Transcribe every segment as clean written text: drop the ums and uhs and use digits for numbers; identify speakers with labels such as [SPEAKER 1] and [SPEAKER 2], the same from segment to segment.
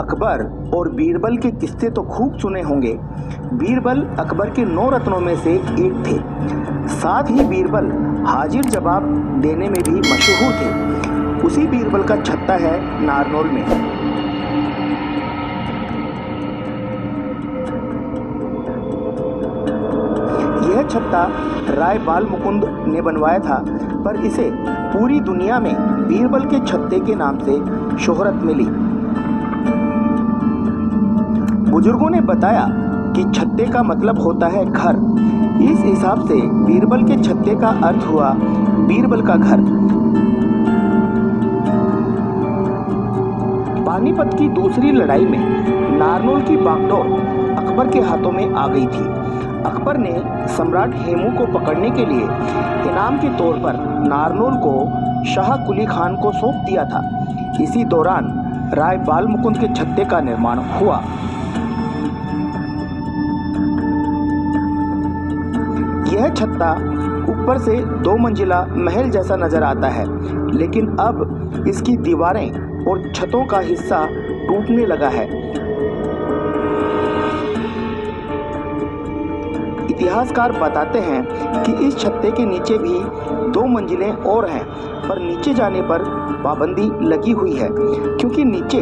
[SPEAKER 1] अकबर और बीरबल के किस्से तो खूब सुने होंगे। बीरबल अकबर के 9 रत्नों में से एक थे। साथ ही बीरबल हाजिर जवाब देने में भी मशहूर थे। उसी बीरबल का छत्ता है नारनौल में। यह छत्ता राय बाल मुकुंद ने बनवाया था, पर इसे पूरी दुनिया में बीरबल के छत्ते के नाम से शोहरत मिली। बुजुर्गों ने बताया कि छत्ते का मतलब होता है घर। इस हिसाब से बीरबल के छत्ते का अर्थ हुआ बीरबल का घर। पानीपत की दूसरी लड़ाई में नारनौल की बागडोर अकबर के हाथों में आ गई थी। अकबर ने सम्राट हेमू को पकड़ने के लिए इनाम के तौर पर नारनौल को शाह कुली खान को सौंप दिया था। इसी दौरान राय बाल मुकुंद के छत्ते का निर्माण हुआ। यह छत्ता ऊपर से 2 मंजिला महल जैसा नजर आता है, लेकिन अब इसकी दीवारें और छतों का हिस्सा टूटने लगा है। इतिहासकार बताते हैं कि इस छत्ते के नीचे भी 2 मंजिलें और हैं, पर नीचे जाने पर पाबंदी लगी हुई है, क्योंकि नीचे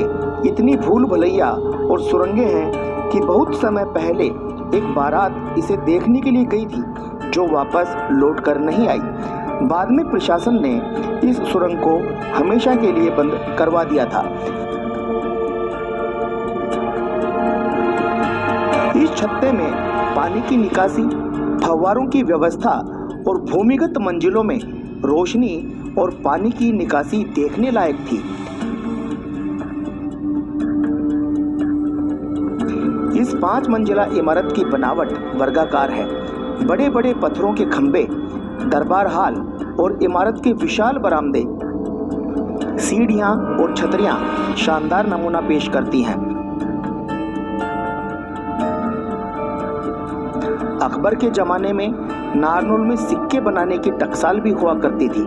[SPEAKER 1] इतनी भूल भुलैया और सुरंगें हैं कि बहुत समय पहले एक बारात इसे देखने के लिए गई थी, जो वापस लौट कर नहीं आई। बाद में प्रशासन ने इस सुरंग को हमेशा के लिए बंद करवा दिया था। इस छत्ते में पानी की निकासी, फव्वारों की व्यवस्था और भूमिगत मंजिलों में रोशनी और पानी की निकासी देखने लायक थी। इस 5 मंजिला इमारत की बनावट वर्गाकार है। बड़े बड़े पत्थरों के खंभे, दरबार हाल और इमारत के विशाल बरामदे, सीढ़ियां और छतरियां शानदार नमूना पेश करती हैं। अकबर के जमाने में नारनौल में सिक्के बनाने की टकसाल भी हुआ करती थी,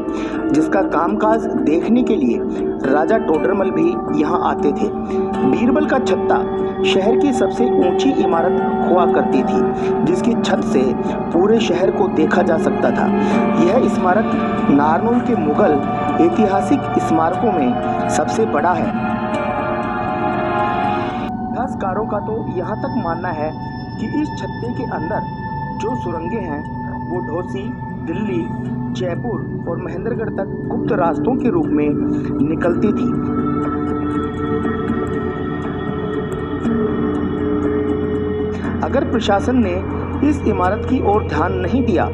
[SPEAKER 1] जिसका कामकाज देखने के लिए राजा टोडरमल भी यहाँ आते थे। बीरबल का छत्ता शहर की सबसे ऊंची इमारत हुआ करती थी, जिसकी छत से पूरे शहर को देखा जा सकता था। यह इमारत नारनौल के मुगल ऐतिहासिक स्मारकों में सबसे बड़ा है। इतिहासकारों का तो यहाँ तक मानना है कि इस छत्ते के अंदर जो सुरंगें हैं वो ढोसी, दिल्ली, जयपुर और महेंद्रगढ़ तक गुप्त रास्तों के रूप में निकलती थी। अगर प्रशासन ने इस इमारत की ओर ध्यान नहीं दिया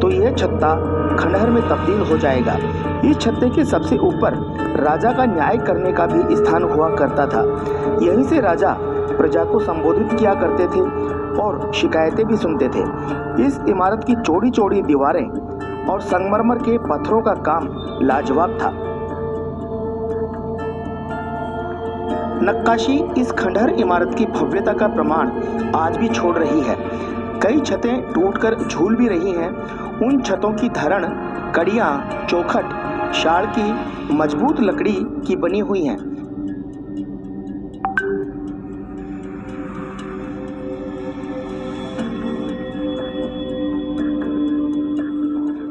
[SPEAKER 1] तो यह छत्ता खंडहर में तब्दील हो जाएगा। इस छत्ते के सबसे ऊपर राजा का न्याय करने का भी स्थान हुआ करता था। यहीं से राजा प्रजा को संबोधित किया करते थे और शिकायतें भी सुनते थे। इस इमारत की चौड़ी चौड़ी दीवारें और संगमरमर के पत्थरों का काम लाजवाब था। नक्काशी इस खंडहर इमारत की भव्यता का प्रमाण आज भी छोड़ रही है। कई छतें टूटकर झूल भी रही हैं। उन छतों की धरण, कड़ियाँ, चौखट शाल की मजबूत लकड़ी की बनी हुई हैं।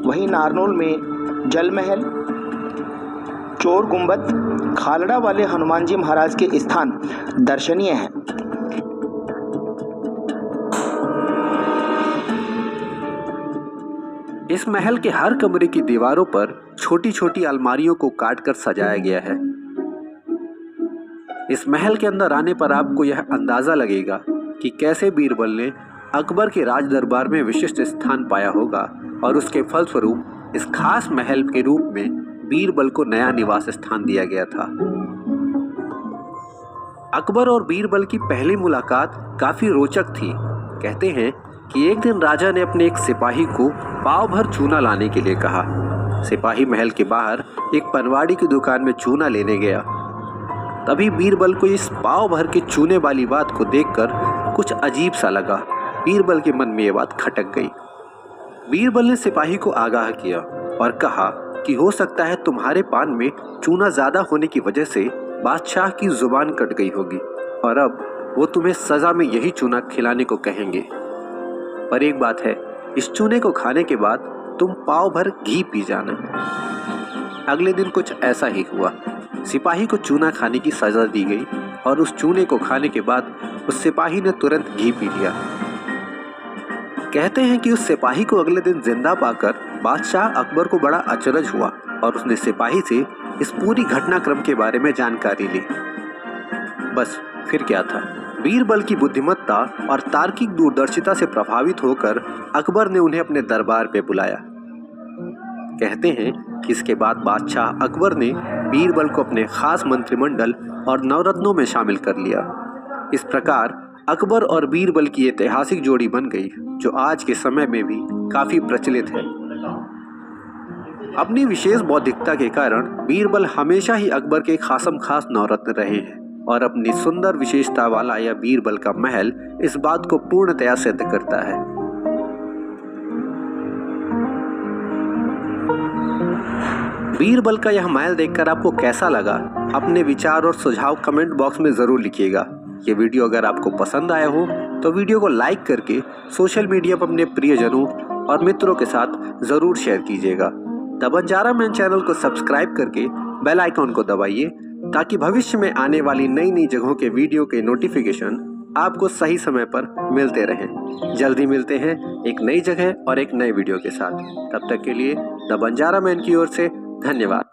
[SPEAKER 1] वहीं नारनौल में जल महल, चोर गुंबद, खालड़ा वाले हनुमान जी महाराज के स्थान दर्शनीय हैं।
[SPEAKER 2] इस महल के हर कमरे की दीवारों पर छोटी छोटी अलमारियों को काटकर सजाया गया है। इस महल के अंदर आने पर आपको यह अंदाजा लगेगा कि कैसे बीरबल ने अकबर के राज दरबार में विशिष्ट स्थान पाया होगा और उसके फलस्वरूप इस खास महल के रूप में बीरबल को नया निवास स्थान दिया गया था। अकबर और बीरबल की पहली मुलाकात काफी रोचक थी। कहते हैं कि एक दिन राजा ने अपने एक सिपाही को पाव भर चूना लाने के लिए कहा। सिपाही महल के बाहर एक पनवाड़ी की दुकान में चूना लेने गया। तभी बीरबल को इस पाव भर के चूने वाली बात को देखकर कुछ अजीब सा लगा। बीरबल के मन में यह बात खटक गई। बीरबल ने सिपाही को आगाह किया और कहा कि हो सकता है तुम्हारे पान में चूना ज्यादा होने की वजह से बादशाह की जुबान कट गई होगी। और अब वो तुम्हें सजा में यही चूना खिलाने को कहेंगे। पर एक बात है, इस चूने को खाने के बाद तुम पाव भर घी पी जाना। अगले दिन कुछ ऐसा ही हुआ। सिपाही को चूना खाने की सजा दी गई और उस चूने को खाने के बाद उस सिपाही ने तुरंत घी पी लिया। कहते हैं कि उस सिपाही को अगले दिन जिंदा पाकर बादशाह अकबर को बड़ा अचरज हुआ और उसने सिपाही से इस पूरी घटनाक्रम के बारे में जानकारी ली। बस फिर क्या था, बीरबल की बुद्धिमत्ता और तार्किक दूरदर्शिता से प्रभावित होकर अकबर ने उन्हें अपने दरबार पे बुलाया। कहते हैं कि इसके बाद बादशाह अकबर ने बीरबल को अपने खास मंत्रिमंडल और नवरत्नों में शामिल कर लिया। इस प्रकार अकबर और बीरबल की ऐतिहासिक जोड़ी बन गई, जो आज के समय में भी काफी प्रचलित है। अपनी विशेष बौद्धिकता के कारण बीरबल हमेशा ही अकबर के खासम खास नवरत्न रहे हैं और अपनी सुंदर विशेषता वाला यह बीरबल का महल इस बात को पूर्णतया सिद्ध करता है। बीरबल का यह महल देखकर आपको कैसा लगा? अपने विचार और सुझाव कमेंट बॉक्स में जरूर लिखिएगा। ये वीडियो अगर आपको पसंद आया हो तो वीडियो को लाइक करके सोशल मीडिया पर अपने प्रियजनों और मित्रों के साथ जरूर शेयर कीजिएगा। द बंजारा मैन चैनल को सब्सक्राइब करके बेल आइकॉन को दबाइए ताकि भविष्य में आने वाली नई नई जगहों के वीडियो के नोटिफिकेशन आपको सही समय पर मिलते रहें। जल्दी मिलते हैं एक नई जगह और एक नए वीडियो के साथ। तब तक के लिए द बंजारा मैन की ओर से धन्यवाद।